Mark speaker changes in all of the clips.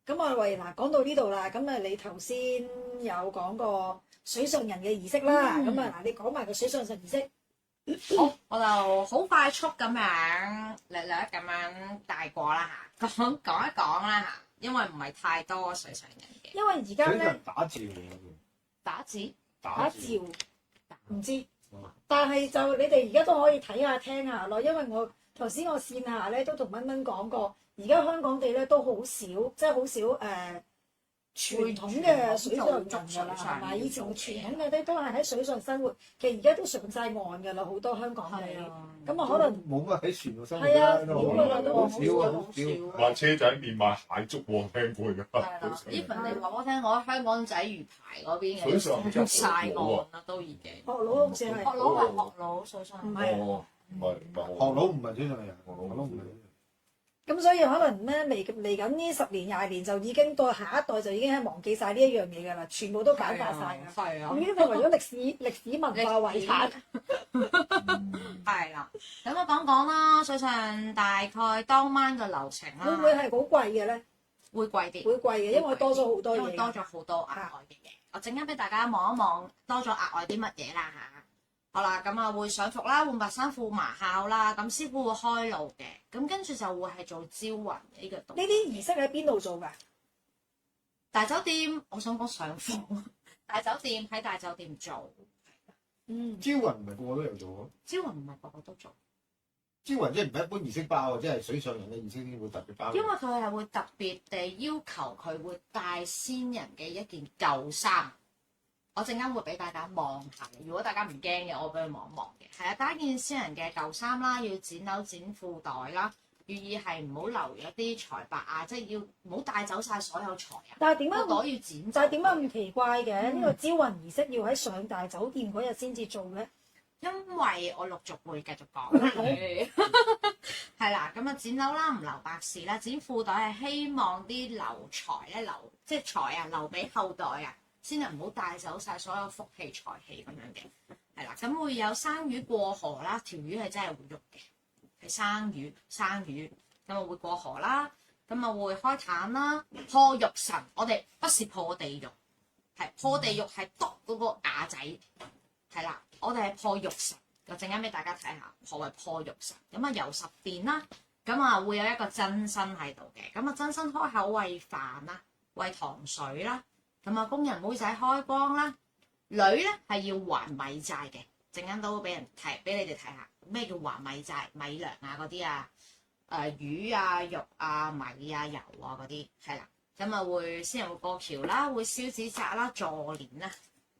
Speaker 1: 咁啊，喂，嗱，講到呢度啦，咁啊，你頭先有講過水上人嘅儀式啦，咁啊，嗱，你講埋個水上人儀式。
Speaker 2: 好，我就好快速咁樣略略咁樣帶過啦嚇，講一講啦嚇，因為唔係太多水上人嘅
Speaker 1: 因為而家咧
Speaker 3: 水上人打照嘅，
Speaker 2: 打字。
Speaker 1: 打照唔知，但係就你哋而家都可以睇下聽下咯，因為我頭先我線下咧都同蚊蚊講過，而家香港地咧都好少，即係好少傳統嘅水上人㗎啦，係咪？以前傳統嘅都係喺水上生活，其實而家都上晒岸㗎啦，好多香港地。咁啊，可能
Speaker 3: 冇乜喺船度生活
Speaker 1: 係啊，
Speaker 3: 啦，
Speaker 1: 少㗎啦，都
Speaker 3: 好
Speaker 1: 好
Speaker 3: 少啊，好少。
Speaker 4: 賣車仔麵賣蟹粥喎，聽過㗎。
Speaker 2: 係啦，even 你話我聽，我喺香港仔魚排嗰邊
Speaker 4: 水上
Speaker 2: 嘅晒岸啦，都已經。
Speaker 1: 學佬好似係。
Speaker 2: 學佬係學佬，水上
Speaker 1: 唔係
Speaker 4: 哦，唔係
Speaker 3: 學佬唔係水上人，學佬唔係。
Speaker 1: 咁所以可能咧嚟緊呢10年20年就已經到下一代就已經係忘記晒呢一樣嘢㗎啦，全部都簡化晒㗎。
Speaker 2: 係啊，
Speaker 1: 已經成為咗歷史文化遺產。
Speaker 2: 係啦。咁我講講啦，水上大概當晚嘅流程啦，
Speaker 1: 會唔會係好貴嘅咧？
Speaker 2: 會貴啲？
Speaker 1: 會貴嘅，因為多咗好多嘢。
Speaker 2: 因為多咗好多額外嘅嘢。我陣間俾大家望一望，多咗額外啲乜嘢啦嚇。好啦，咁啊會上服啦，換白衫褲麻孝啦，咁師傅會開路嘅，咁跟住就會係做招魂嘅呢個動作。
Speaker 1: 呢啲儀式喺邊度做㗎？
Speaker 2: 大酒店，我想講上課，大酒店喺大酒店做。
Speaker 3: 招魂唔係個個都有做喎，
Speaker 2: 招魂唔係個個都做，
Speaker 3: 招魂即係唔係一般儀式包啊，即係水上人嘅儀式先會特別包。
Speaker 2: 因為佢係會特別地要求佢會帶先人嘅一件舊衫。我陣間會俾大家望下嘅，如果大家唔驚嘅，我俾佢望一望嘅。係啊，帶件先人嘅舊衫啦，要剪褸剪褲袋啦，寓意係唔好留咗啲財帛啊，即係要唔好帶走晒所有財啊。
Speaker 1: 但係點解
Speaker 2: 個袋要剪走？
Speaker 1: 但係點解咁奇怪嘅？呢個招魂儀式要喺上大酒店嗰日先至做咧？
Speaker 2: 因為我陸續會繼續講，係啦，咁啊剪褸啦，唔留白事啦，剪褲袋係希望啲留財咧即係財啊留俾後代啊，先係唔好帶走晒所有福氣財氣咁樣嘅，係啦，咁會有生魚過河啦，條魚係真係會喐嘅，係生魚，咁啊會過河啦，咁啊會開壇啦，破獄神，我哋不是破地獄，係破地獄係篤嗰個牙仔，係啦。我哋係破獄神，我陣間俾大家睇下何謂破獄神。咁啊遊十殿啦，咁啊會有一個真身喺度嘅，咁啊真身開口餵飯啦，餵糖水啦，咁啊工人妹仔開光啦，女咧係要還米債嘅，陣間都俾你哋睇下咩叫還米債，米糧啊嗰啲啊，魚啊肉啊米啊油啊嗰啲係啦，咁啊會先人會過橋啦，會燒紙紮啦，助年啦。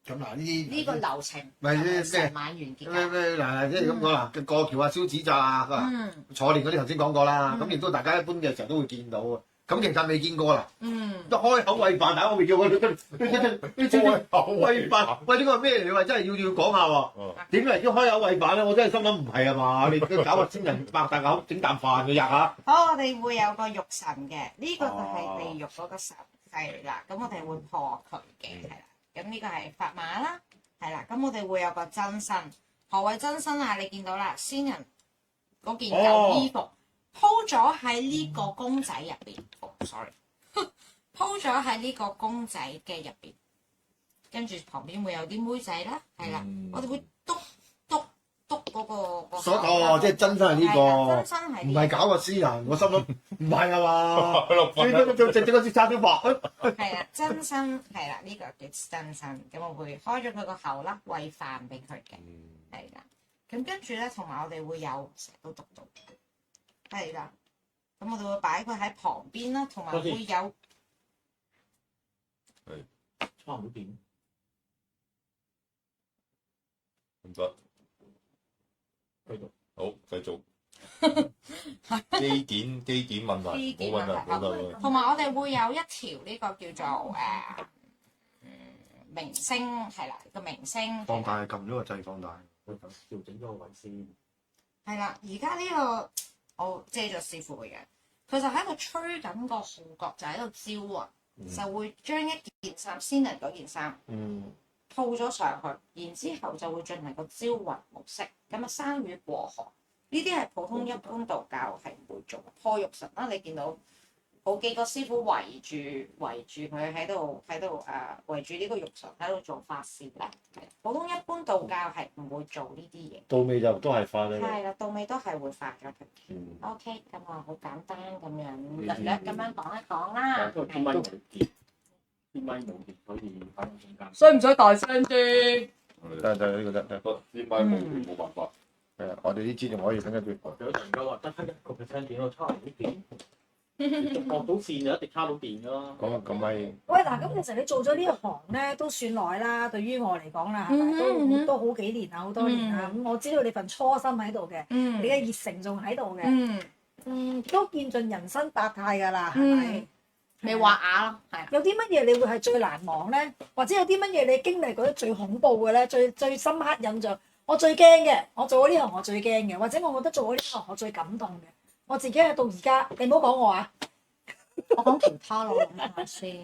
Speaker 3: 咁嗱呢
Speaker 2: 個流程
Speaker 3: 咪
Speaker 2: 成晚完結㗎。
Speaker 3: 嗱，即係咁講啦，過橋啊、燒紙紮啊、坐年嗰啲頭先講過啦，咁亦都大家一般嘅時候都會見到啊。咁其實未見過啦。一開口餵飯，大家我未叫過。開口餵飯，喂呢個係咩嚟？你話真係要講下喎。點嚟先開口餵飯咧？我真係心諗唔係啊嘛！你搞個先人擘大口整啖飯嘅呀嚇。
Speaker 2: 好，我哋會有個獄神嘅，呢個就係地獄嗰個神係啦。咁我哋會破佢嘅係啦。咁呢個係砝碼啦，係啦。咁我哋會有個真身。何謂真身啊？你見到啦，先人嗰件舊衣服鋪咗喺呢個公仔入邊。sorry， 鋪咗喺呢個公仔嘅入邊，跟住旁邊會有啲妹仔啦，係啦。我哋會篤嗰個
Speaker 3: 即係真身係呢個，
Speaker 2: 真身係
Speaker 3: 唔係搞個私人。我心諗唔係啊嘛，你做整個叉燒飯。
Speaker 2: 係啦，真身係啦，呢個叫真身。咁我會開咗佢個口啦，餵飯俾佢嘅，係啦。咁跟住咧，同埋我哋會有成日都讀到，係啦。咁我哋會擺佢喺旁邊啦，同埋會有
Speaker 3: 差唔多點？
Speaker 4: 唔得，
Speaker 3: 繼續。
Speaker 4: 好，繼續。機件問題，冇問題，冇問題。
Speaker 2: 同埋我哋會有一條呢個叫做明星，係啦，個明星。
Speaker 3: 放大撳咗個掣放大，調整咗個位先。
Speaker 2: 係啦，而家呢個我借咗師傅嘅，佢就喺度吹緊個號角，就喺度招魂，就會將一件衫先人嗰件衫套咗上去，然之後就會進行個招魂模式。咁啊，生魚過河呢啲係普通一般道教係唔會做破獄神啦。你見到好幾個師傅圍住佢喺度圍住呢個浴場喺度做法事咧。普通一般道教係唔會做呢啲嘢。
Speaker 3: 到尾就都係化咧。
Speaker 2: 係啦，到尾都係會化咗佢。OK，咁啊好簡單咁樣略略咁樣講一講啦。
Speaker 5: 天咪冇電，天咪冇電，所以反映中間。
Speaker 2: 需唔需大聲啲？
Speaker 3: 得呢個得。
Speaker 4: 啲咪冇辦法。
Speaker 3: 係啊，我哋啲資仲可以等一段。
Speaker 5: 有人夠話得1%電咯，差唔多電。學到線就一定差到電㗎啦。
Speaker 3: 咁咪
Speaker 1: 喂，嗱，咁其實你做咗呢一行咧都算耐啦，對於我嚟講啦，係咪都好幾年啦，好多年啦。咁我知道你份初心喺度嘅，你嘅熱誠仲喺度嘅，都見盡人生百態㗎啦，係咪？
Speaker 2: 你畫牙咯，係啊。
Speaker 1: 有啲乜嘢你會係最難忘咧？或者有啲乜嘢你經歷覺得最恐怖嘅咧？最深刻印象，我最驚嘅，我做咗呢行我最驚嘅，或者我覺得做咗呢行我最感動嘅，我自己係到而家，你唔好講我啊！
Speaker 2: 我講其他咯，諗下先。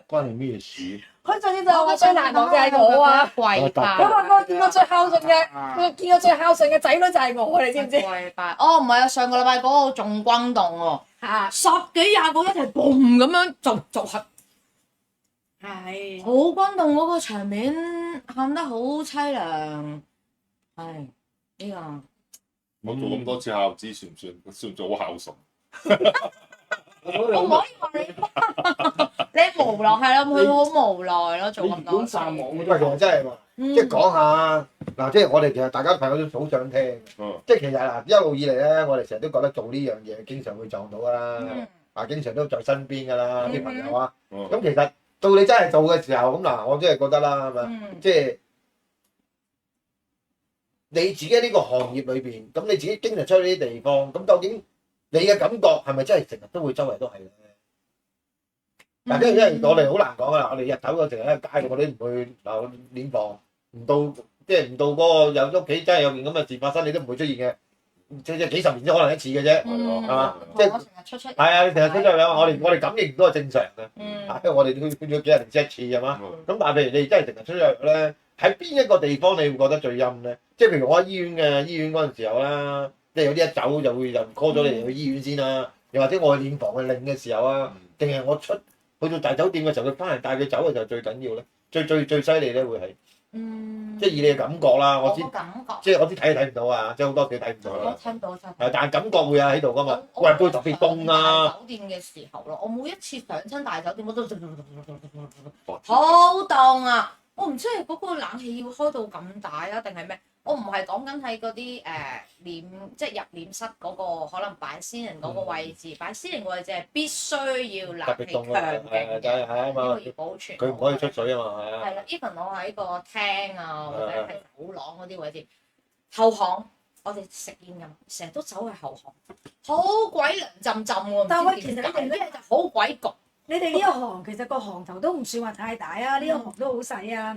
Speaker 3: 關你咩事？
Speaker 1: 佢上次就話最難忘就係我啊！
Speaker 2: 跪拜。
Speaker 1: 咁啊，我見過最孝順嘅，見過最孝順嘅仔女就係我，你知唔知？
Speaker 2: 跪拜。哦，唔係啊，上個禮拜嗰個仲轟動喎。
Speaker 1: 嚇
Speaker 2: ！10幾20個一齊 boom 咁樣就係。
Speaker 1: 係。
Speaker 2: 好轟動嗰個場面，喊得好凄涼。係呢個。
Speaker 4: 我做咁多次孝子，算唔算好孝順？
Speaker 2: 我唔可以話你，你無奈係咯，佢好無奈咯，做咁多次。
Speaker 3: 喂，其實真係喎，即係講下嗱，即係我哋其實大家朋友都好想聽，即係其實嗱一路以嚟咧，我哋成日都覺得做呢樣嘢經常會撞到㗎啦，啊經常都在身邊㗎啦啲朋友啊，咁其實到你真係做嘅時候，咁嗱我真係覺得啦，係咪？即係你自己呢個行業裏邊，咁你自己經常出去呢啲地方，咁究竟你嘅感覺係咪真係成日都會周圍都係咧？嗱，因為我哋好難講啊！我哋日頭嗰成日喺街度，我哋唔去嗱殮房，唔到即係唔到嗰個有屋企真係有件咁嘅事發生，你都唔會出現嘅。即係幾十年先可能一次嘅啫，係嘛？即係
Speaker 2: 我成日出
Speaker 3: 係啊！你成日出出去我哋感應都係正常嘅，因為我哋去咗幾廿年先一次係嘛？咁但係譬如你真係成日出出去咧，喺邊一個地方你會覺得最陰咧？即係譬如我喺醫院嗰陣時候啦。即係有啲一走就會就 call 咗你哋去醫院先啦，又或者我去殮房去領嘅時候啊，定係我去到大酒店嘅時候，佢翻嚟帶佢走嘅時候最緊要咧，最犀利咧會係，即係以你嘅感覺啦，我知，即係我知睇睇唔到啊，即係好多嘢睇唔到啦。
Speaker 2: 我聽到真係。
Speaker 3: 但係感覺會有喺度噶嘛，喂，會特別凍啊！
Speaker 2: 酒店嘅時候咯，我每一次上親大酒店我都好凍啊！我唔知係嗰個冷氣要開到咁大啊，定係咩？我唔係講緊喺嗰啲殮，即係入殮室嗰個可能擺先人嗰個位置，擺先人個位置係必須要冷氣強勁嘅，呢個要保存。
Speaker 3: 佢唔可以出水啊嘛，係啊。
Speaker 2: 係啦 ，even 我喺個廳啊，或者係走廊嗰啲位置，後巷我哋食煙咁，成日都走去後巷，好鬼涼浸浸喎。
Speaker 1: 但係其實你哋呢
Speaker 2: 就好鬼焗。
Speaker 1: 你哋呢一行其實個行頭都唔算話太大啊，呢一行都好細啊。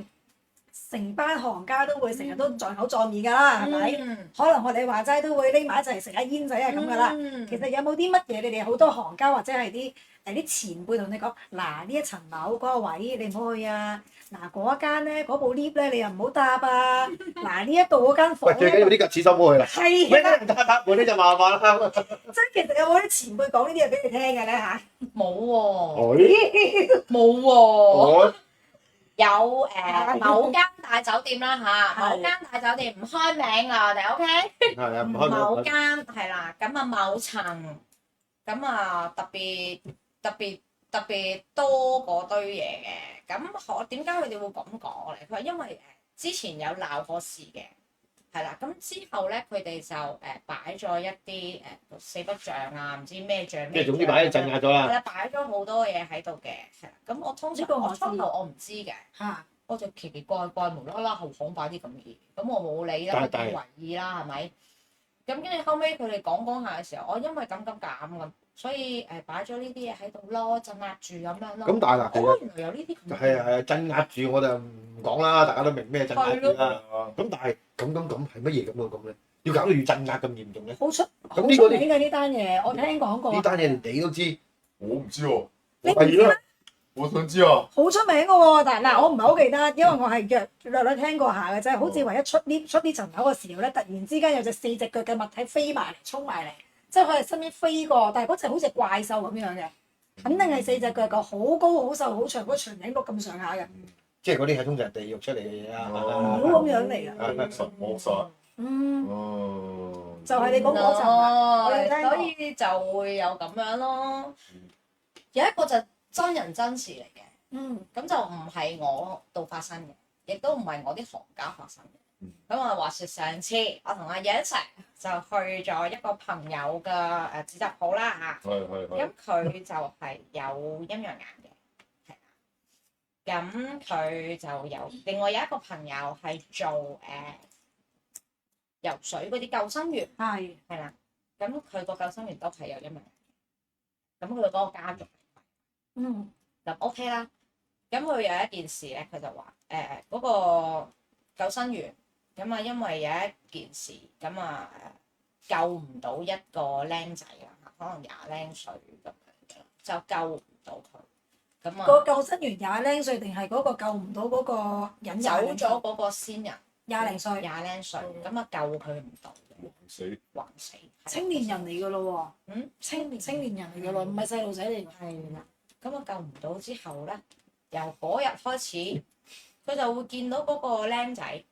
Speaker 1: 成班行家都會成日都撞口撞面㗎啦，係咪？可能學你話齋都會匿埋一齊食下煙仔啊咁㗎啦。其實有冇啲乜嘢你哋好多行家或者係啲前輩同你講，嗱呢一層樓嗰個位你唔好去啊，嗱嗰一間咧嗰部 lift 咧你又唔好搭啊，嗱呢一度嗰間房
Speaker 3: 喂，最緊要呢個廁所唔好去啦。
Speaker 1: 係啦，
Speaker 3: 唔搭門呢就麻煩啦。
Speaker 1: 即係其實有冇啲前輩講呢啲嘢俾你聽嘅咧嚇？
Speaker 2: 冇喎，冇喎。有某間大酒店啦嚇，某間大酒店唔開名啊，我哋 OK？
Speaker 3: 係啊，唔開名。
Speaker 2: 某間係啦，咁啊某層，咁啊特別多嗰堆嘢嘅，咁點解佢哋會咁講咧？佢話因為之前有鬧過事嘅，係啦，咁之後咧佢哋就擺咗一啲四不像啊，唔知咩像咩，
Speaker 3: 即係總之擺喺度鎮壓咗啦。
Speaker 2: 係啦，擺咗好多嘢喺度嘅，係啦。咁我通常我初頭我唔知嘅，我就奇奇怪怪無啦啦後巷擺啲咁嘅嘢，咁我冇理啦，冇為意啦，係咪？咁跟住後尾佢哋講下嘅時候，我因為咁，所以擺咗呢啲嘢喺度咯，鎮壓住咁樣咯。
Speaker 3: 咁但係嗱，
Speaker 2: 原來有呢啲咁。
Speaker 3: 係啊，鎮壓住我就唔講啦，大家都明咩鎮壓住啦。咁但係咁係乜嘢咁咧？要搞到要鎮壓咁嚴重咧？
Speaker 1: 好出名嘅呢單嘢，我聽講過。
Speaker 3: 呢單嘢你都知，
Speaker 4: 我唔知喎。
Speaker 1: 你唔知咩？
Speaker 4: 我想知啊。
Speaker 1: 好出名嘅喎，但係嗱，我唔係好記得，因為我係略聽過下嘅啫。好似話一出呢層樓嘅時候咧，突然之間有隻4隻腳嘅物體飛埋嚟，衝埋嚟，即係佢係身邊飛過，但係嗰隻好似怪獸咁樣嘅，肯定係四隻腳，好高好瘦好長，嗰長頸鹿咁上下嘅，
Speaker 3: 即係嗰啲係通常係地獄出嚟嘅嘢啊。
Speaker 1: 妖咁樣嚟嘅。
Speaker 4: 神魔殺。
Speaker 1: 嗯，
Speaker 4: 哦。
Speaker 1: 就係你講嗰集啊，我哋聽過
Speaker 2: 所以就會有咁樣咯。有一個就真人真事嚟嘅，咁就唔係我度發生嘅，亦都唔係我啲行家發生嘅。咁啊話説上次我同阿嘢一齊就去咗一個朋友嘅紙紮鋪啦嚇，咁佢就係有陰陽眼嘅，係啦。咁佢就有另外有一個朋友係做游水嗰啲救生員，係啦。咁佢個救生員都係有陰陽眼，咁佢嗰個家族，就 OK 啦。咁佢有一件事咧，佢就話嗰個救生員。咁啊，因為有一件事，咁啊救唔到一個僆仔啦，可能20零歲咁樣，就救唔到佢。咁啊，
Speaker 1: 個救生員20零歲定係嗰個救唔到嗰個人
Speaker 2: 走咗嗰個先人
Speaker 1: 20零歲，咁啊救佢唔到嘅，橫死。青年人嚟㗎咯喎，青年人嚟㗎咯，唔係細路仔嚟㗎。
Speaker 2: 係啦，咁啊救唔到之後咧，由嗰日開始，佢就會見到嗰個僆仔。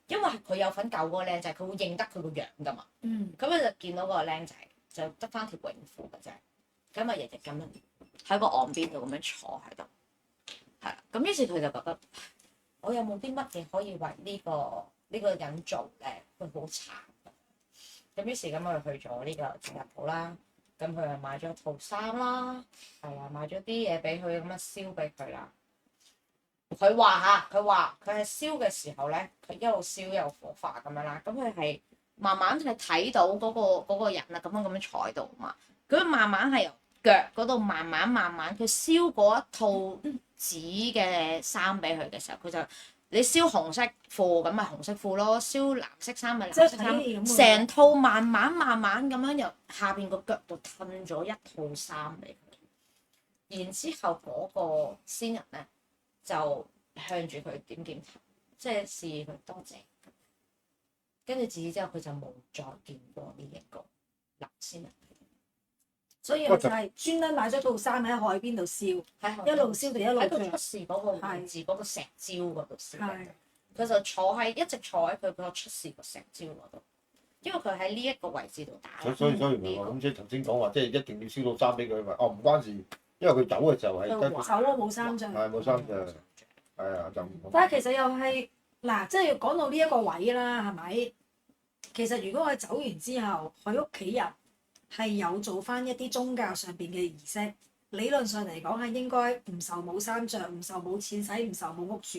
Speaker 2: 因為佢有份救嗰個僆仔，佢會認得佢個樣噶嘛。咁佢就見到嗰個僆仔，就得翻條泳褲嘅啫。咁啊，日日咁樣喺個岸邊度咁樣坐喺度，係啦。咁於是佢就覺得，我有冇啲乜嘢可以為呢個人做咧？佢好慘。咁於是咁佢去咗呢個紙紮鋪啦。咁佢又買咗套衫啦，係啊，買咗啲嘢俾佢咁啊燒俾佢啦。佢話佢係燒嘅時候咧，佢一路燒一路火化咁樣啦。咁佢係慢慢係睇到嗰個人啊，咁樣坐喺度嘛。佢慢慢係由腳嗰度慢慢，佢燒嗰一套紙嘅衫俾佢嘅時候，佢就你燒紅色褲咁咪紅色褲咯，燒藍色衫咪藍色衫，成套慢慢咁樣由下邊個腳度褪咗一套衫俾佢。然之後嗰個先人咧，就向住佢點頭，即係示意佢多謝。跟住自此之後，佢就冇再見過呢一個男先人。
Speaker 1: 所以佢就係專登買咗套衫喺海邊度燒，一路燒就一路
Speaker 2: 喺佢出事嗰個位置嗰個石礁嗰度燒。佢就一直坐喺佢個出事個石礁嗰度，因為佢喺呢一個位置度打。
Speaker 3: 所以唔係話咁，即係頭先講話，即係一定要燒到衫俾佢，唔關事，因為佢走嘅時候係
Speaker 1: 走咯，冇衫着。
Speaker 3: 係冇衫着，係啊，就唔。
Speaker 1: 但係其實又係嗱，即係要講到呢一個位啦，係咪？其實如果佢走完之後，佢屋企人係有做翻一啲宗教上邊嘅儀式，理論上嚟講係應該唔受冇衫着，唔受冇錢使，唔受冇屋住。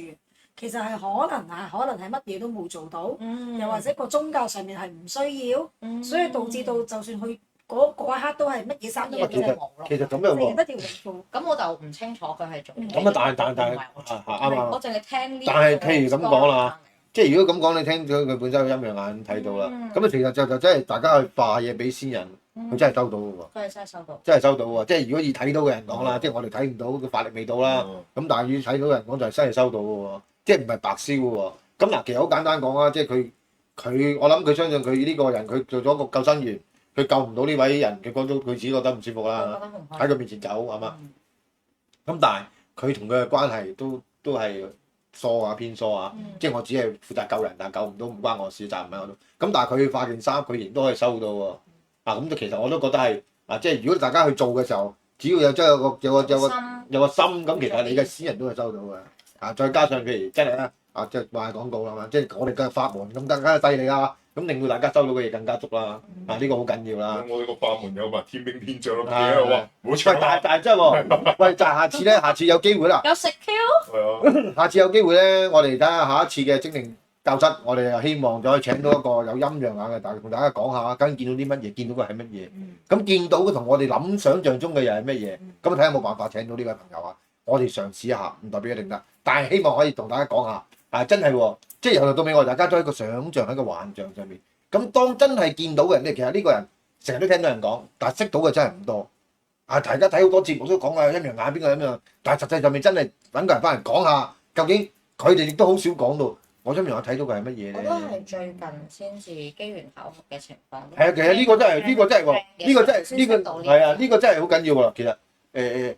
Speaker 1: 其實係可能係乜嘢都冇做到，又或者個宗教上面係唔需要，所以導致到就算佢嗰一刻都係乜嘢衫都冇咯。
Speaker 3: 其實咁樣喎，
Speaker 1: 得條泳褲。
Speaker 2: 咁我就唔清楚佢係做咩。
Speaker 3: 咁啊，但係啱啊！
Speaker 2: 我淨係聽呢。
Speaker 3: 但係譬如咁講啦，即係如果咁講，你聽咗佢本身有陰陽眼睇到啦，咁啊其實就真係大家去化嘢俾先人，佢真係收到嘅喎。
Speaker 2: 佢係真係收到。
Speaker 3: 真係收到喎！即係如果以睇到嘅人講啦，即係我哋睇唔到，佢法力未到啦。咁但係以睇到嘅人講就係真係收到嘅喎，即係唔係白燒嘅喎。咁嗱，其實好簡單講啦，即係佢我諗佢相信佢呢個人，佢做咗個救生員，佢救唔到呢位人，佢講到佢自己覺得唔舒服啦，喺佢面前走係嘛？咁但係佢同佢嘅關係都係疏啊偏疏啊，即係我只係負責救人，但係救唔到唔關我事，責任唔喺我度。咁但係佢化件衫，佢仍都可以收到喎。咁其實我都覺得係即係如果大家去做嘅時候，只要有個心，咁其實你嘅先人都係收到嘅。再加上譬如真係咧即係賣廣告啦嘛，即係我哋嘅法門咁更加犀利啦，咁令到大家收到嘅嘢更加足啦。呢個好緊要啦。
Speaker 4: 我哋個法門有埋天兵天將咯，冇錯。
Speaker 3: 但係真係喎，喂！就係下次有機會啦。
Speaker 2: 有食 Q。
Speaker 4: 係啊。
Speaker 3: 下次有機會咧，我哋睇下下一次嘅精靈教室，我哋又希望再請到一個有陰陽眼嘅，同大家講下究竟見到啲乜嘢，見到嘅係乜嘢。咁見到嘅同我哋諗想像中嘅又係乜嘢？咁睇下有冇辦法請到呢位朋友啊！我哋嘗試一下，唔代表一定得，但係希望可以同大家講下，真係喎，即係由頭到尾我哋大家都喺個想像喺個幻象上面。咁當真係見到嘅人咧，其實呢個人成日都聽到人講，但係識到嘅真係唔多。大家睇好多節目都講陰陽眼邊個咁樣，但係實際上面真係揾個人翻嚟講下，究竟佢哋亦都好少講到。我今日我睇到嘅係乜嘢咧？
Speaker 2: 我都係最近先至機緣巧合嘅情況。
Speaker 3: 係啊，其實呢個真係呢個真係喎，呢個真係呢個係啊，呢個真係好緊要喎。其實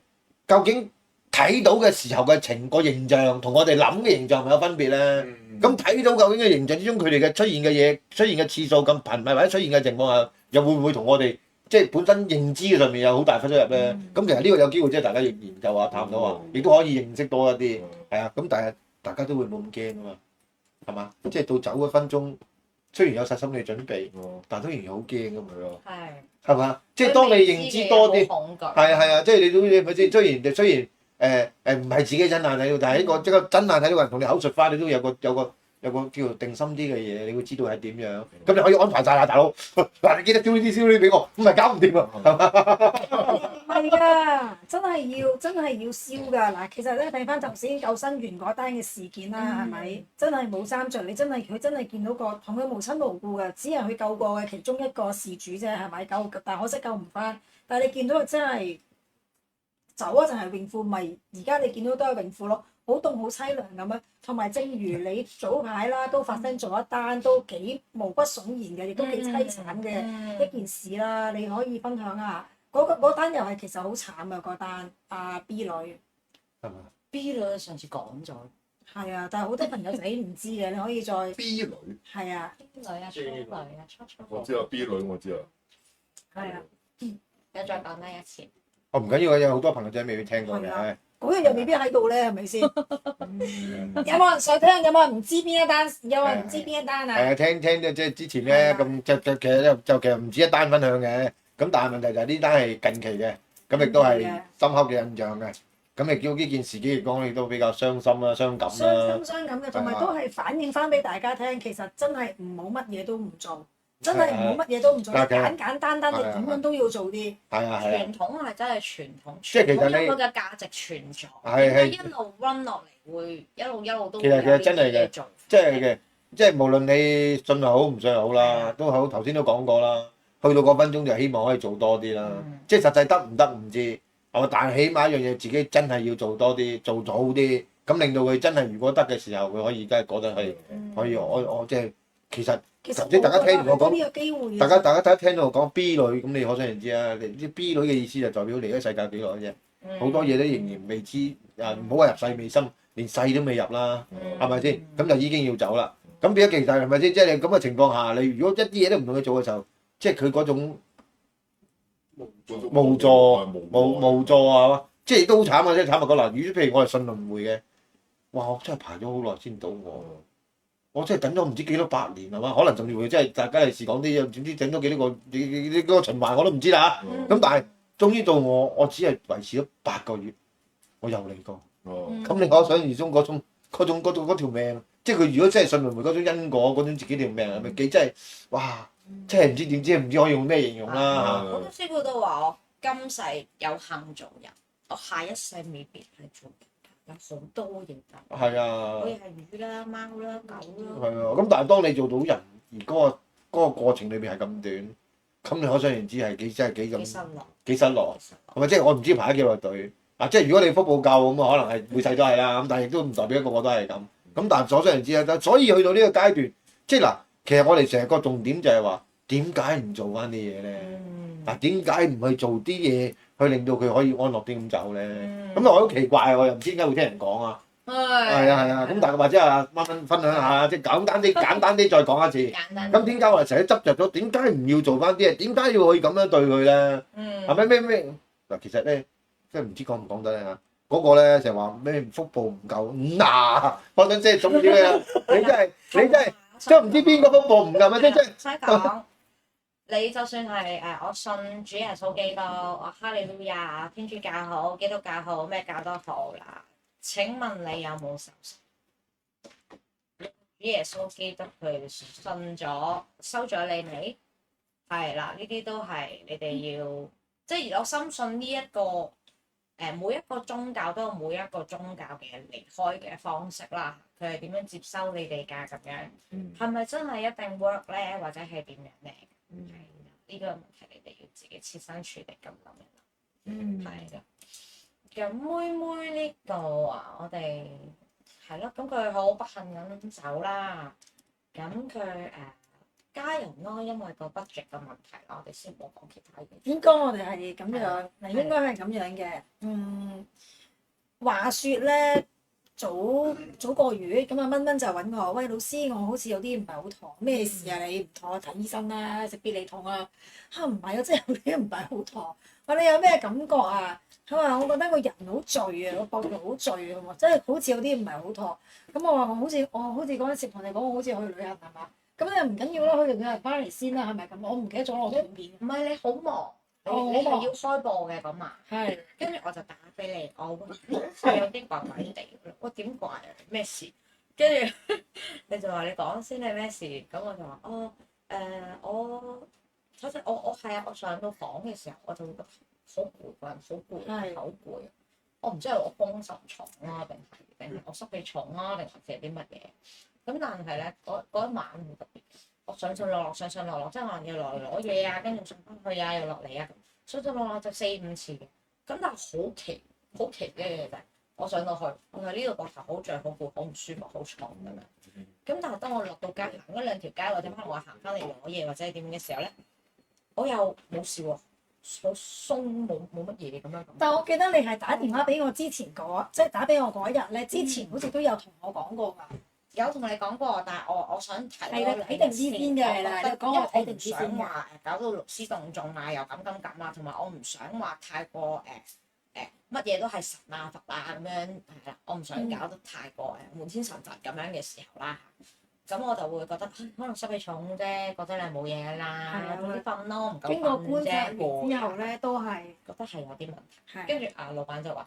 Speaker 3: 究竟睇到嘅時候嘅個形象同我哋諗嘅形象係咪有分別咧？咁睇到究竟嘅形象之中，佢哋嘅出現嘅嘢、出現嘅次數咁頻密或者出現嘅情況下，又會唔會同我哋即係本身認知嘅上面有好大分出入咧？咁其實呢個有機會即係大家要研究下、探討下，亦都可以認識多一啲。係啊，咁但係大家都會冇咁驚啊嘛，係嘛？即係到走嗰分鐘，雖然有晒心理準備，但都仍然好驚咁樣咯。係嘛？即係當你認知多啲，係啊，即係你都咪先？雖然唔係自己真眼睇到，但係呢個即係真眼睇到嘅人同你口述翻，你都有個叫做定心啲嘅嘢，你會知道係點樣。咁你可以安排晒啦，大佬。嗱，你記得燒呢啲燒呢啲俾我，咁咪搞唔掂啊？係嘛？
Speaker 1: 係㗎，真係要燒㗎。嗱，其實咧睇翻頭先救生員嗰單嘅事件啦，係咪？真係冇三着，佢真係見到個同佢無親無故嘅，只係佢救過嘅其中一個事主啫，係咪？但可惜救唔翻。但係你見到佢真係走啊，就係泳褲，咪而家你見到都係泳褲咯。好凍好凄涼咁樣，同埋正如你早排啦，都發生咗一單都幾毛骨悚然嘅，亦都幾凄慘嘅一件事啦。你可以分享下嗰單又係其實好慘啊！嗰單B 女
Speaker 3: 係嘛
Speaker 2: B 女上次講咗，
Speaker 1: 係啊，但係好多朋友仔唔知嘅，你可以再
Speaker 3: B 女
Speaker 1: 係啊
Speaker 2: B 女啊，初女啊，初
Speaker 4: 我知啊 B 女我知啊。
Speaker 1: 係啊，
Speaker 2: 又再講多一次。
Speaker 3: 我唔緊要嘅，有好多朋友仔未必聽過嘅。
Speaker 1: 嗰日又未必喺度咧，係咪先？有冇人想聽？有冇人唔知邊一單？有冇人唔知邊一單啊？
Speaker 3: 係啊，聽即係之前咧咁其實唔止一單分享嘅，咁但係問題就係呢單係近期嘅，咁亦都係深刻嘅印象嘅，咁亦叫呢件事件嚟講，亦都比較傷心啦、傷感啦。
Speaker 1: 傷感嘅，同埋都係反映翻俾大家聽，其實真係唔好乜嘢都唔做。真係唔好乜嘢都唔做，簡簡單單你點樣都要做啲。
Speaker 3: 係啊，
Speaker 2: 傳統係真係傳統，
Speaker 3: 即係其實
Speaker 2: 有佢嘅價值存在。
Speaker 3: 係
Speaker 2: 一路 run 落嚟，會一路都
Speaker 3: 其實真係嘅，即係嘅，即係無論你信又好唔信又好啦，都好頭先都講過啦。去到嗰分鐘就希望可以做多啲啦。即係實際得唔得唔知，係嘛？但係起碼一樣嘢，自己真係要做多啲，做好啲，咁令到佢真係如果得嘅時候，佢可以真係覺得係可以我即係其實。頭先大家聽完我講，大家聽到我講 B 女，咁你可想而知啊！啲 B 女嘅意思就代表離開世界幾耐啫，好多嘢都仍然未知，唔好話入世未深，連世都未入啦，係咪先？咁就已經要走啦。咁變咗其實係咪先？即係你咁嘅情況下，你如果一啲嘢都唔同佢做嘅時候，即係佢嗰種無助啊，即係亦都好慘啊！即係慘物講嗱，如果譬如我係信輪迴嘅，哇！我真係排咗好耐先到我。我真係等咗唔知幾多百年係嘛？可能仲要佢真係大家嚟時講啲，總之整咗幾多個你嗰個循環我都唔知啦嚇。咁但係終於到我只係維持咗8個月，我又嚟過。咁你可想而知嗰條命，即係佢如果真係信輪迴嗰種因果嗰種自己條命係咪幾真係哇？真係唔知點知唔知可以用咩形容啦嚇。
Speaker 2: 好多師傅都話我今世有幸做人，我下一世未必係做人。有好多嘢㗎，
Speaker 3: 係啊，
Speaker 2: 可以係魚啦、貓啦、狗啦。
Speaker 3: 係啊，咁但係當你做到人，而嗰個過程裏邊係咁短，咁你可想而知係真係幾咁幾失落，係咪？即係我唔知排咗幾耐隊啊！即係如果你福報夠咁啊，可能係每世都係啦。咁但係亦都唔代表個個都係咁。咁但係所想而知啊，所以去到呢個階段，即係嗱，其實我哋成日個重點就係話點解唔做翻啲嘢咧？嗱，點解唔去做啲嘢？去令到佢可以安樂啲咁走咧，咁我好奇怪，我又唔知點解會聽人講啊。係啊，咁但係或者啊，啱啱分享下，即係簡單啲再講一次。咁點解我哋成日執着咗？點解唔要做翻啲嘢？點解要去咁樣對佢咧？係咪咩？嗱，其實咧，即係唔知講唔講得咧嚇。嗰個咧成日話咩福報唔夠嗱，我想即係總之咧，你真係都唔知邊個福報唔夠啊！即係
Speaker 2: 講。你就算係我信主耶穌基督，我哈利路亞，天主教好，基督教好，咩教都好啦。請問你有冇受洗？主耶穌基督佢信咗，收咗你未？係啦，呢啲都係你哋要，即係我深信呢一個每一個宗教都有每一個宗教嘅離開嘅方式啦。佢係點樣接收你哋㗎咁樣？係咪真係一定 work 咧？或者係點樣咧？呢個問題你哋要自己設身處地咁諗一諗。係啦。咁妹妹呢個啊，我哋係咯，咁佢好不幸咁走啦。咁佢家人咯，因為個 budget 嘅問題啦，我哋先冇講其他嘢。
Speaker 1: 應該我哋係咁樣，嗱應該係咁樣嘅。話説咧，早個月咁啊，蚊蚊就揾我，喂老師，我好似有啲唔係好妥，咩事啊？你唔妥睇醫生啦，食必理痛啊。嚇唔係啊，真係有啲唔係好妥。話你有咩感覺啊？佢話我覺得個人好攰啊，個膊頭好攰啊，喎，真係好似有啲唔係好妥。咁我話我好似嗰陣時同你講，我好似去旅行係嘛？咁你唔緊要啦，去完旅行翻嚟先啦，係咪咁？我唔記得咗我對面。
Speaker 2: 唔係你好忙，你係要開播嘅咁啊？
Speaker 1: 係。
Speaker 2: 跟住我就打俾你，我有啲怪怪地，我點怪啊？咩事？跟住你就話你講先，你咩事？咁我就話我首先我係啊，我上到房嘅時候我就會覺得好攰，個人好攰，好攰。我唔知係我風濕重啊，定係我濕氣重啊，定係啲乜嘢？咁但係咧，嗰一晚好特別，我上上落落，即係可能要落嚟攞嘢啊，跟住上翻去啊，又落嚟啊，上上落落就4-5次嘅。咁但係好奇嘅嘢就係，我上到去，我係呢度膊頭好脹、好攰、好唔舒服、好重咁樣。咁但係當我落到街行嗰2條街，或者可能我行翻嚟攞嘢或者係點嘅時候咧，我又冇事喎，好鬆冇乜嘢咁樣。
Speaker 1: 但係我記得你係打電話俾我之前即係打俾我嗰日咧，之前好似都有同我講過㗎。
Speaker 2: 有同你講過，但係我想睇
Speaker 1: 睇定啲先嘅係啦，講我睇定啲先
Speaker 2: 嘅。話搞到勞師動眾啊，又咁啊，同埋我唔想話太過乜嘢都係神啊佛啊咁樣係啦，我唔想搞得太過滿天神佛咁樣嘅時候啦。咁我就會覺得可能濕氣重啫，覺得你冇嘢啦，早啲瞓咯，唔夠瞓啫。
Speaker 1: 經過觀察完之後咧，都係
Speaker 2: 覺得係有啲問題。
Speaker 1: 係。
Speaker 2: 跟住老闆就話：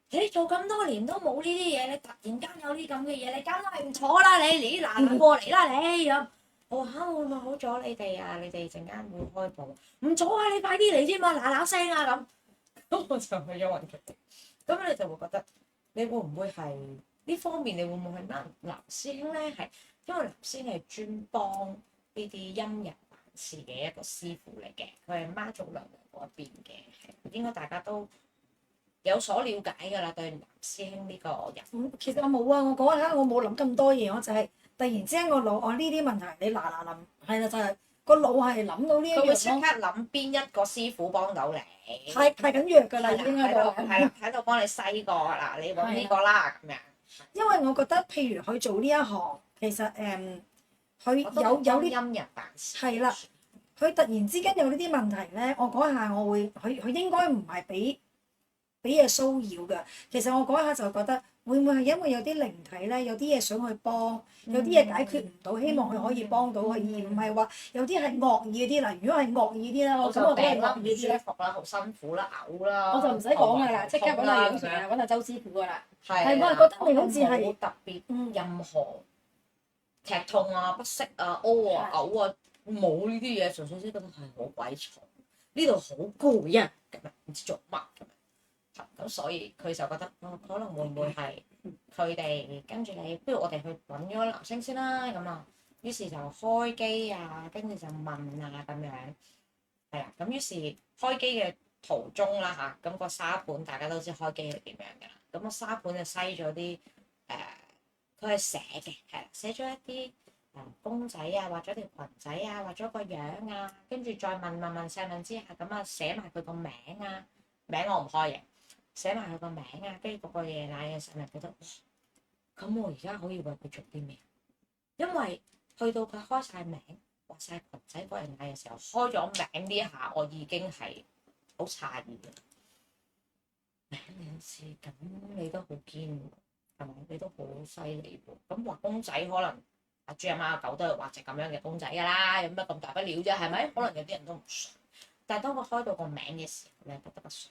Speaker 2: 你做咁多年都冇呢啲嘢，你突然間有啲咁嘅嘢，你梗係唔坐啦！你嗱過嚟啦你咁。我話會唔會好阻你哋啊？你哋陣間會開播，唔阻啊！你快啲嚟添嘛，嗱聲啊咁。咁我就去咗揾佢哋。咁你就會覺得，你會唔會係呢方面？你會唔會係藍師兄咧？係因為藍師兄係專幫呢啲陰人辦事嘅一個師傅嚟嘅，佢係媽祖娘娘嗰邊嘅，係應該大家都有所了解㗎啦。對藍師兄呢個人，
Speaker 1: 其實我冇啊，我嗰一刻我冇諗咁多嘢，我就係突然之間個腦，我呢啲問題你嗱諗，係啦就係個腦係諗到呢一樣
Speaker 2: 佢會即刻諗邊一個師傅幫到你。
Speaker 1: 太緊弱㗎啦，已經喺度。
Speaker 2: 係啦，喺度幫你篩過嗱，你揾呢個啦咁樣。
Speaker 1: 因為我覺得，譬如佢做呢一行，其實佢有啲
Speaker 2: 陰人辦事。
Speaker 1: 係啦，佢突然之間有呢啲問題咧，我嗰下我會，佢應該唔係俾嘢騷擾㗎。其實我嗰下就覺得，會唔會係因為有啲靈體咧，有啲嘢想去幫，有啲嘢解決唔到，希望佢可以幫到佢，而唔係話有啲係惡意啲嗱。如果係惡意啲咧，我咁我都係惡意啲咧。
Speaker 2: 服啦，好辛苦啦，嘔啦。
Speaker 1: 我就唔使講㗎啦，即刻揾阿楊 Sir 啊，揾阿周師傅㗎啦。
Speaker 2: 係
Speaker 1: 我係覺得你好似係
Speaker 2: 冇特別，任何劇痛啊、不適啊、屙啊、嘔啊，冇呢啲嘢，純粹先覺得係好鬼重，呢度好攰啊，咁樣唔知做乜咁樣。咁所以佢就覺得，可能會唔會係佢哋跟住你，不如我哋去揾咗男星先啦，咁啊，於是就開機啊，跟住就問啊咁樣，係啦，咁於是開機嘅途中啦嚇，咁個沙盤大家都知開機係點樣㗎啦，咁個沙盤就篩咗啲佢係寫嘅，係啦，寫咗一啲公仔啊，畫咗條裙仔啊，畫咗個樣啊，跟住再問細問之下，咁啊寫埋佢個名啊，名我唔開嘅。寫埋佢個名啊，跟住嗰個嘢奶嘅時候，咪覺得哇！咁我而家可以為佢做啲咩？因為去到佢開晒名、畫晒裙仔嗰人奶嘅時候，開咗名呢一下，我已經係好詫異嘅。名兩次，咁你都好堅喎，係咪？你都好犀利喎。咁畫公仔可能阿豬阿媽阿狗都係畫隻咁樣嘅公仔㗎啦，有乜咁大不了啫？係咪？可能有啲人都唔信，但係當佢開到個名嘅時候咧，覺得不順。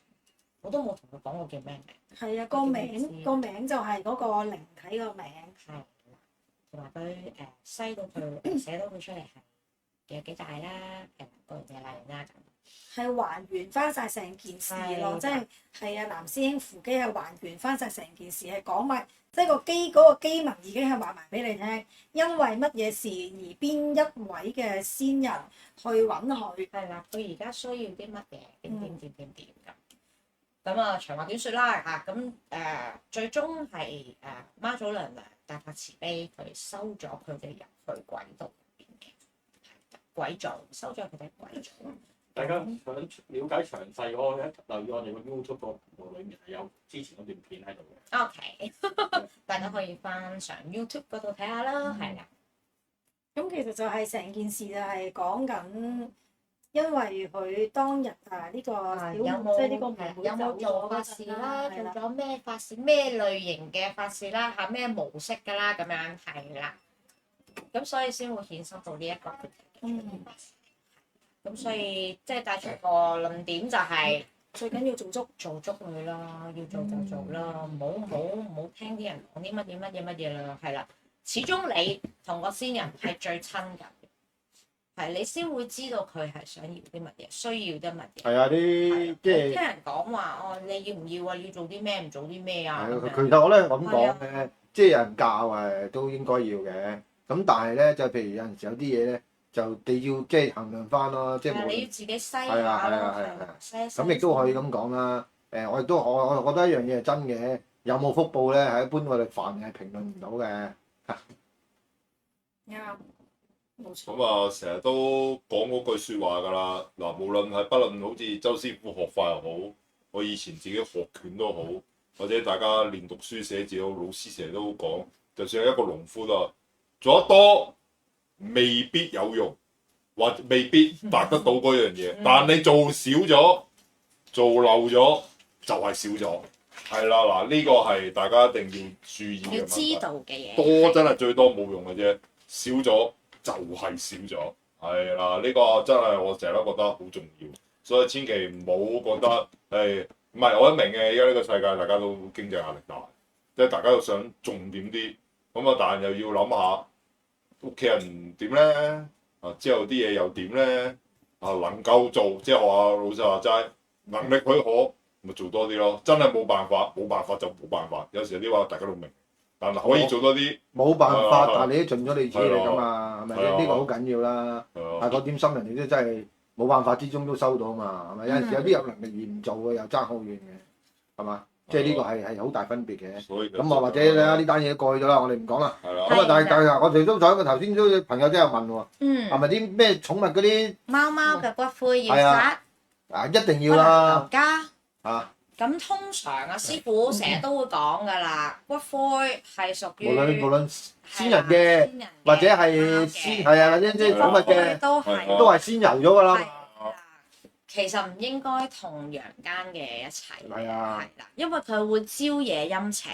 Speaker 2: 我都冇同佢講過叫咩名。係啊，個名就係嗰個靈體個名。係啦，同埋佢篩到佢寫到佢出嚟係有幾大啦，個人嘅例啦咁。係還原翻晒成件事咯，即係啊，藍師兄扶機係還原翻晒成件事，係講埋即係嗰個機文已經係話埋俾你聽，因為乜嘢事而邊一位嘅先人去揾佢。係啦，佢而家需要啲乜嘢？點咁。咁啊，長話短説啦嚇，咁最終係媽祖娘娘大發慈悲，佢收咗佢哋入去軌道入邊嘅軌道，收咗佢哋軌道。
Speaker 5: 大家想了解詳細嗰個咧，留意我哋個 YouTube 個裏面係有之前嗰段片喺度嘅。
Speaker 2: OK，大家可以翻上 YouTube 嗰度睇下啦，係啦。
Speaker 1: 咁其實就係成件事就係講緊，因為佢當日呢個小
Speaker 2: 有冇
Speaker 1: 即係呢個妹妹
Speaker 2: 有冇做法事啦？做咗咩法事？咩類型嘅法事啦？嚇咩模式㗎啦？咁樣係啦。咁所以先會衍生到呢一個。咁所以即係帶出個論點就係、
Speaker 1: 最緊要做足
Speaker 2: 佢啦，要做就做啦，唔好聽啲人講啲乜嘢啦，係啦。始終你同個先人係最親近嘅，係你先會知道佢係想要啲乜嘢，需要啲乜嘢。
Speaker 3: 係啊，啲即係
Speaker 2: 聽人講話哦，你要唔要啊？要做啲咩？唔做啲咩啊？
Speaker 3: 係啊，其實我咧咁講咧，即係有人教都應該要嘅。咁但係咧，就譬如有陣時有啲嘢咧，就你要即係衡量翻咯，即係
Speaker 2: 你要自己篩
Speaker 3: 係啊
Speaker 2: 下咯，
Speaker 3: 係啊
Speaker 2: 篩
Speaker 3: 咁亦都可以咁講啦。我亦都我覺得一樣嘢係真嘅，有冇福報咧係一般我哋凡人係評論唔到嘅。
Speaker 1: 啱，冇錯。
Speaker 4: 咁啊，成日都講嗰句説話㗎啦。嗱，無論係不論好似周師傅學法又好，我以前自己學拳都好，或者大家練讀書寫字好，老師成日都講，就算係一個農夫都做得多未必有用，或未必達得到嗰樣嘢。但你做少咗，做漏咗就係少咗。係啦，嗱呢個係大家一定要注意嘅問題。
Speaker 2: 要知道嘅嘢。
Speaker 4: 多真係最多冇用嘅啫，少咗就係少咗。係啦，呢個真係我成日都覺得好重要，所以千祈唔好覺得係唔係我都明嘅。而家呢個世界大家都經濟壓力大，即係大家都想重點啲，咁啊，但係又要諗下屋企人點咧？啊，之後啲嘢又點咧？啊，能夠做即係學下老師話齋，能力許可。咪做多啲咯，真係冇辦法就冇辦法。有時有啲話大家都明，但係可以做多啲。
Speaker 3: 冇辦法，但係你都盡咗你自己力㗎嘛，係咪？呢個好緊要啦。但係嗰點心人哋都真係冇辦法之中都收到嘛，係咪？有陣時有啲有能力而唔做嘅又爭好遠嘅，係嘛？即係呢個係好大分別嘅。咁啊，或者呢單嘢過去咗啦，我哋唔講啦。咁啊，但係我哋都睇，頭先都朋友都有問喎，係咪啲咩寵物嗰啲
Speaker 2: 貓嘅骨灰要殺？
Speaker 3: 啊，一定要啦。
Speaker 2: 咁通常師傅成日都會講㗎啦，骨灰係屬於
Speaker 3: 無論先人嘅，或者係先係啊，或者即係寵物嘅，都係先遊咗㗎啦。
Speaker 2: 其實唔應該同陽間嘅一齊，
Speaker 3: 係啊，
Speaker 2: 係啦，因為佢會招惹陰邪，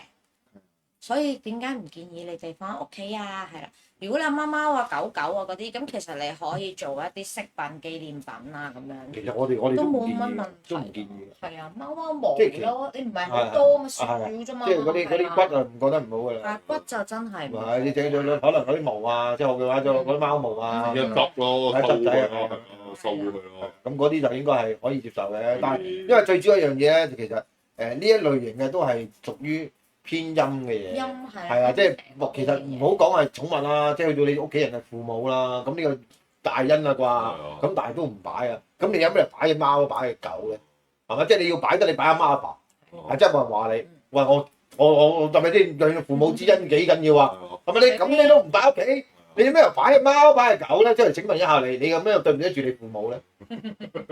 Speaker 2: 所以點解唔建議你哋放喺屋企啊？係啦。如果你有貓貓啊、狗狗啊嗰啲，咁其實你可以做一啲飾品、紀念品啊咁樣。
Speaker 3: 其實我哋
Speaker 2: 都冇乜問題，
Speaker 3: 都唔建議嘅。
Speaker 2: 係啊，貓貓毛咯，你唔係好多咪少啫嘛。
Speaker 3: 即係嗰啲骨啊，唔覺得唔好㗎啦。
Speaker 2: 骨就真係唔
Speaker 3: 係你整咗可能嗰啲毛啊，即係學嘅話就嗰啲貓毛啊，
Speaker 4: 一執咯，收佢咯。
Speaker 3: 咁嗰啲就應該係可以接受嘅，但係因為最主要一樣嘢咧，其實呢一類型嘅都係屬於偏陰嘅嘢，係啊，即係其實唔好講係寵物啦，即係去到你屋企人嘅父母啦，咁呢個大恩啦啩，咁但係都唔擺啊，咁你有咩擺隻貓擺隻狗咧？係咪？即係你要擺得你擺阿媽阿爸，係真係冇人話你，喂我係咪先？養父母之恩幾緊要啊？係咪你咁你都唔擺屋企？你有咩擺隻貓擺隻狗咧？即係請問一下你有咩對唔得住你父母咧？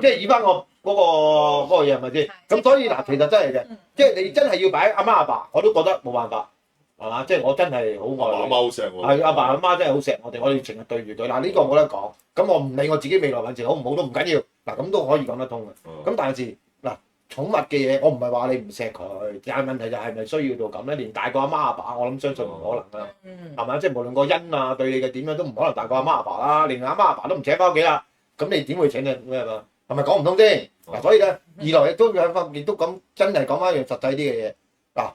Speaker 3: 即係以翻我嗰個嘢係咪先？咁所以嗱，其實真係嘅，即係你真係要擺阿媽阿爸，我都覺得冇辦法，係嘛？即係我真係好愛
Speaker 4: 阿媽好錫我，
Speaker 3: 係阿爸阿媽真係好錫我哋，我哋成日對住佢。嗱呢個冇得講，咁我唔理我自己未來運程好唔好都唔緊要，嗱咁都可以講得通嘅。咁但係嗱寵物嘅嘢，我唔係話你唔錫佢，但係問題就係咪需要到咁咧？連大過阿媽阿爸，我諗相信唔可能啦，係咪？即係無論個恩啊對你嘅點樣都唔可能大過阿媽阿爸啦，連阿媽阿爸都唔請翻屋企啦。咁你點會請你咩嘛？係咪講唔通先？嗱，所以咧，二來亦都兩方面都咁真係講翻一樣實際啲嘅嘢。嗱，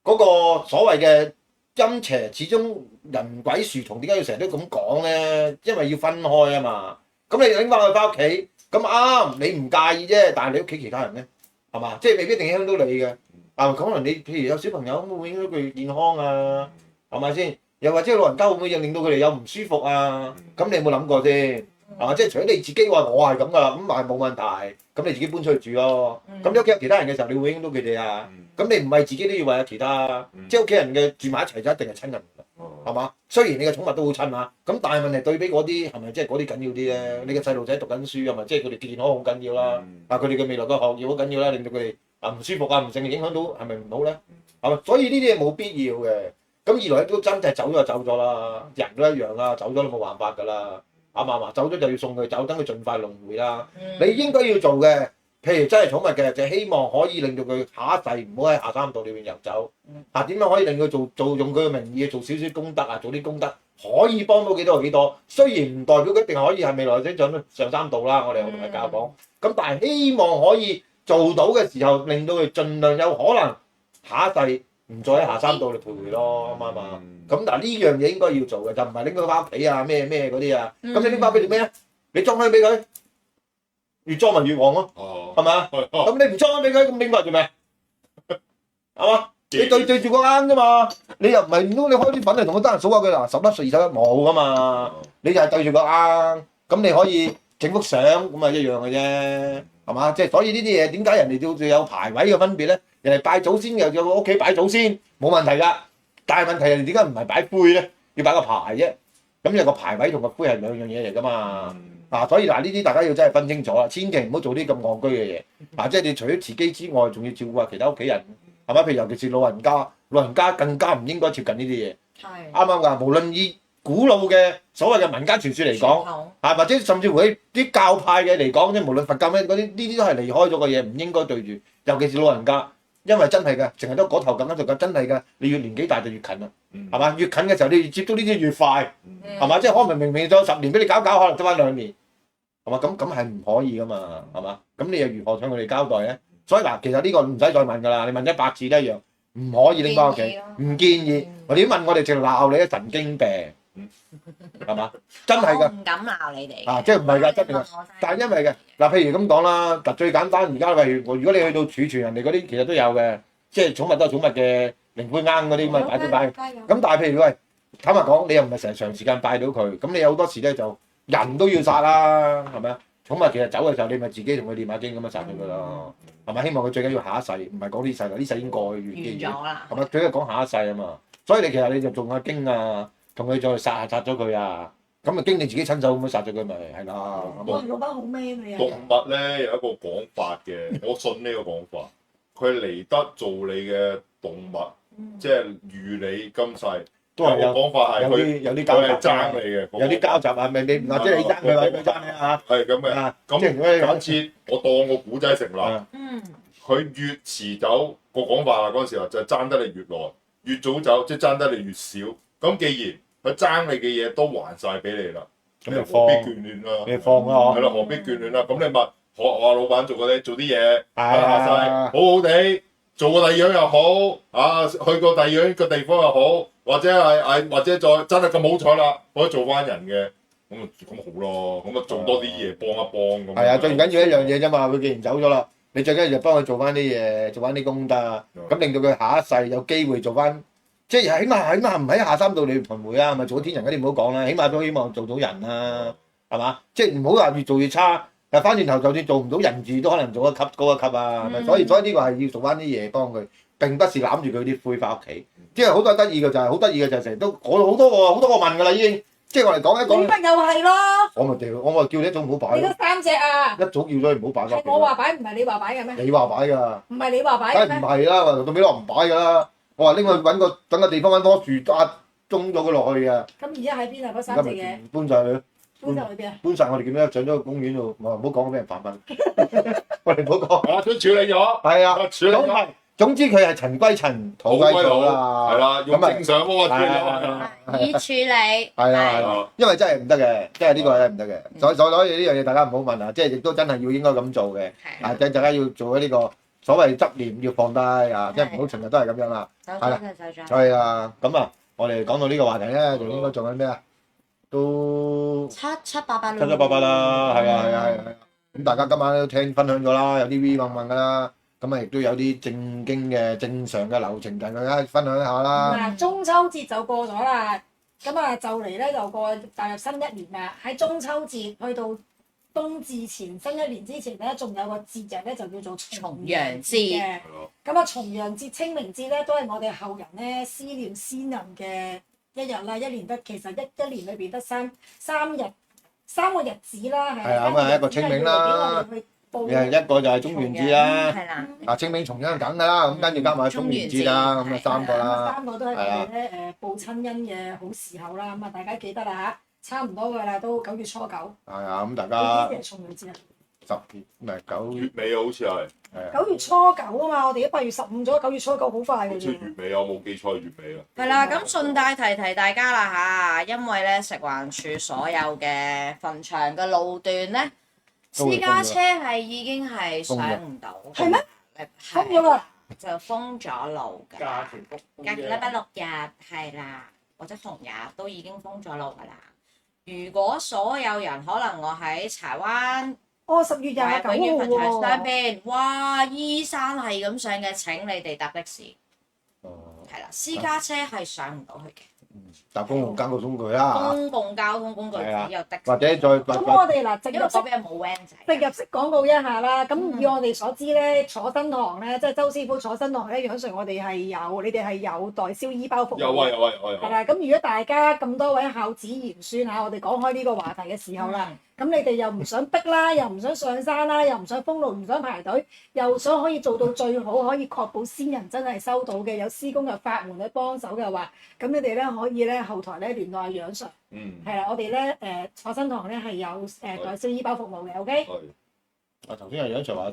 Speaker 3: 嗰個所謂嘅陰邪，始終人鬼殊同，點解要成日都咁講咧？因為要分開啊嘛。咁你拎翻佢翻屋企，咁啱你唔介意啫，但係你屋企其他人咧，係嘛？即係未必一定影響到你嘅。啊，可能你譬如有小朋友，會唔會影響佢健康啊？係咪先？又或者老人家會唔會令到佢哋有唔舒服啊？咁你有冇諗過先？係嘛？即係除咗你自己話我係咁噶啦，咁咪冇問題，咁你自己搬出去住咯。咁你屋企有其他人嘅時候，你會影到佢哋啊。咁你唔係自己都要為有其他，即係屋企人嘅住埋一齊就一定係親人㗎，係嘛？雖然你嘅寵物都好親啊，咁但係問題對比嗰啲係咪即係嗰啲緊要啲咧？你嘅細路仔讀緊書係咪即係佢哋健康好緊要啦？啊，佢哋嘅未來嘅學業好緊要啦，令到佢哋唔舒服啊、唔成影響到係咪唔好咧？係嘛？所以呢啲嘢冇必要嘅。咁二來都真係走咗就走咗啦，人都一樣啦，走咗都冇辦法㗎啦。啱唔啱？走咗就要送佢走，等佢盡快輪迴啦。你應該要做嘅，譬如真係寵物嘅，就希望可以令到佢下一世唔好喺下三道裏邊遊走。點樣可以令佢做用佢嘅名義做少少功德啊？做啲功德可以幫到幾多就幾多。雖然唔代表佢一定可以係未來先上三道啦，我哋同大家講。咁但係希望可以做到嘅時候，令到佢盡量有可能下一世唔再喺下三道嚟徘徊咯，啱唔啱啊？咁嗱呢樣嘢應該要做嘅，就唔係拎佢翻屋企啊咩嗰啲啊。咁你拎翻俾做咩啊？你裝香俾佢，越裝咪越旺咯，係咪啊？咁你唔裝香俾佢，咁拎翻嚟做咩？係嘛？你對住個罌啫嘛，你又唔係唔通你開啲粉嚟同佢得閒數下佢嗱10粒、20粒冇噶嘛？你就係對住個罌，咁你可以整幅相咁啊一樣嘅啫，係嘛？即係所以呢啲嘢點解人哋叫做有排位嘅分別咧？人哋拜祖先又有個屋企擺祖先冇問題㗎，但係問題係點解唔係擺灰咧？要擺個牌啫。咁有個牌位同個灰係兩樣嘢嚟㗎嘛。所以嗱呢啲大家要真係分清楚啦，千祈唔好做啲咁戇居嘅嘢。即係你除咗自己之外，仲要照顧下其他屋企人，係咪？譬如尤其是老人家更加唔應該接近呢啲嘢。係啱啱㗎，無論以古老嘅所謂嘅民間傳說嚟講，或者甚至乎啲教派嘅嚟講，即係無論佛教咩嗰啲，呢啲都係離開咗嘅嘢，唔應該對住。尤其是老人家。因為真係嘅，成日都嗰頭咁嗰頭咁，真係嘅。你越年紀大就越近啦，係嘛？越近嘅時候，你越接觸呢啲越快，係嘛？即係可能明明咗10年俾你搞，可能得翻2年，係嘛？咁係唔可以噶嘛，係嘛？咁你又如何向佢哋交代咧？所以嗱，其實呢個唔使再問㗎啦，你問100次都一樣，唔可以拎翻屋企，唔建議。我哋問我哋淨鬧你神經病，係嘛？真係㗎。我
Speaker 2: 唔敢鬧你哋。
Speaker 3: 即係唔係㗎，真係㗎。但係因為嘅嗱，譬如咁講啦，最簡單而家例如，如果你去到儲存人哋嗰啲，其實都有嘅，即係寵物都係寵物嘅靈灰罌嗰啲咁啊，擺啲擺。咁但係譬如喂，坦白講，你又唔係成日長時間拜到佢，咁你有好多時咧就人都要殺啦，係咪啊？寵物其實走嘅時候，你咪自己同佢念下經咁樣殺佢㗎咯，係咪？希望佢最緊要下一世，唔係講呢世啦，呢世已經過去完咗啦，係咪？最緊要講下一世啊嘛，所以你其實你就做下經啊，同佢再殺咗佢啊。咁啊，經你自己親手咁樣殺咗佢咪係啦。
Speaker 1: 哇，老闆好 man 啊！
Speaker 4: 動物咧有一個講法嘅，我信呢個講法。佢嚟得做你嘅動物，即係預你今世。都係有講法係
Speaker 3: 有啲交集，
Speaker 4: 爭你嘅，
Speaker 3: 有啲交集啊！咪你或者你爭佢，或者佢爭你啊？
Speaker 4: 係咁嘅。咁假設我當個古仔成立，佢越遲走個講法啦，嗰陣時話就係爭得你越耐，越早走即係爭得你越少。咁既然佢爭你嘅嘢都還晒俾你啦，咁你何必眷戀啦？
Speaker 3: 你放啊！
Speaker 4: 係啦，何必眷戀啦？咁你咪學我老闆做啲嘢，下世好好地做個第二樣又好，去個第二樣個地方又好，或者或者再真係咁好彩啦，可以做翻人嘅，咁好咯，咁啊做多啲嘢幫一幫咁。係啊，最緊要一樣嘢啫嘛，佢既然走咗啦，你最緊要就幫佢做翻啲嘢，做翻啲功德，咁令到佢下一世有機會做翻。即係起碼唔喺下三道裏徘徊啊，咪做天人嗰啲唔好講啦，起碼都希望做到人啦，係嘛？即係唔好話越做越差，但翻轉頭就算做唔到人住都可能做一級高一級啊，係咪？所以呢個係要做翻啲嘢幫佢，並不是攬住佢啲灰翻屋企。即係好多得意嘅就係好得意嘅就係成日都我好多個問㗎啦已經，即係我嚟講一講。
Speaker 1: 你咪又係咯。我
Speaker 3: 咪叫你一早唔好擺。你嗰3隻啊！一早叫咗你唔好擺翻。係我話擺，唔係你話擺嘅咩？你話擺㗎。唔係你話擺嘅咩？梗係唔係啦，到尾都唔擺㗎啦。我話拎去等個地方揾棵樹種咗佢落去啊！咁而家喺邊啊？嗰3隻嘢搬晒去。搬晒去邊啊？搬晒我哋叫咩？上咗個公園度，唔好講俾人煩問。我哋唔好講。都處理咗。係啊，處理咗。總之佢係塵歸塵，土歸土啦。係啦，用正常方法處理。
Speaker 2: 已處理。
Speaker 3: 係啊，因為真係唔得嘅，即係呢個係唔得嘅。所以呢樣嘢大家唔好問啊，即係亦都真係要應該咁做嘅。即係大家要做呢個。所謂執念要放低啊，即係唔好成日都係咁樣啦。係啦，係啊，咁啊，我哋講到呢個話題咧，就應該做緊咩啊？都
Speaker 2: 七七八八
Speaker 3: 啦，係啊。咁大家今晚都分享咗啦，有啲 V 問問㗎啦，咁啊亦都有啲正經嘅正常嘅流程，大家分享一下啦。
Speaker 1: 嗱，中秋節就過咗啦，咁啊就嚟咧就過踏入新一年啦，喺中秋節去到冬至前新一年之前咧，仲有個節日咧就叫做重陽節嘅。
Speaker 4: 係咯，
Speaker 1: 咁啊，重陽節、清明節咧，都係我哋後人咧思念先人嘅一日啦。一年得其實一年裏邊得三個日子啦。
Speaker 3: 係啊咁啊一個清明啦一個就係中元節啦，
Speaker 2: 係啦，
Speaker 3: 清明重陽梗㗎啦，咁跟住加埋中元節啦，咁啊3個啦。
Speaker 1: 三個都係我哋咧報親恩嘅好時候啦。咁啊，大家記得啦嚇，差唔多㗎啦，都9月初9。
Speaker 3: 係啊，咁大
Speaker 1: 呢
Speaker 3: 家
Speaker 1: 啲係重陽節啊。
Speaker 3: 10月唔係9月
Speaker 4: 月尾好似係，
Speaker 1: 9月初9啊嘛，我哋都8月15咗，9月初9好快嘅
Speaker 4: 好似
Speaker 1: 啫。
Speaker 4: 月尾啊，我冇記錯係月尾啊。
Speaker 2: 係啦，咁順帶提大家啦嚇，因為咧食環署所有嘅墳場嘅路段咧，私家車係已經係上唔到嘅。
Speaker 1: 係咩？封咗啦，
Speaker 2: 就封咗路㗎。
Speaker 5: 假期復
Speaker 2: 隔禮拜6日係啦，或者同日都已經封咗路㗎啦。如果所有人可能我喺柴灣。
Speaker 1: 10月29號
Speaker 2: 永遠墳場上
Speaker 1: 喎。
Speaker 2: 邊，哇！依山係咁上嘅，請你哋搭的士，
Speaker 3: 哦，
Speaker 2: 係啦，私家車係上唔到去嘅，
Speaker 3: 搭公共交通工具啦
Speaker 2: 公共交通工具
Speaker 3: 係啊
Speaker 2: 只有的士，
Speaker 3: 或者再
Speaker 1: 咁我哋嗱，
Speaker 2: 因為嗰邊冇 van 仔，
Speaker 1: 植入式廣告一下啦。咁以我哋所知咧，坐新堂咧，即係周師傅坐新堂咧，楊 Sir 我哋係有，你哋係有代銷醫包服務。
Speaker 4: 有啊有啊有啊有啊。
Speaker 1: 係啦，咁如果大家咁多位孝子賢孫嚇，我哋講開呢個話題嘅時候啦，咁你哋又唔想逼啦，又唔想上山啦，又唔想封路，唔想排隊，又想可以做到最好，可以確保先人真係收到嘅，有施工嘅法門去幫手嘅話，咁你哋咧可以咧後台咧聯絡阿楊 Sir。係啦，我哋咧坐新堂咧係有代銷醫包服務嘅，OK？
Speaker 4: 係。
Speaker 3: 啊頭先阿楊 Sir 話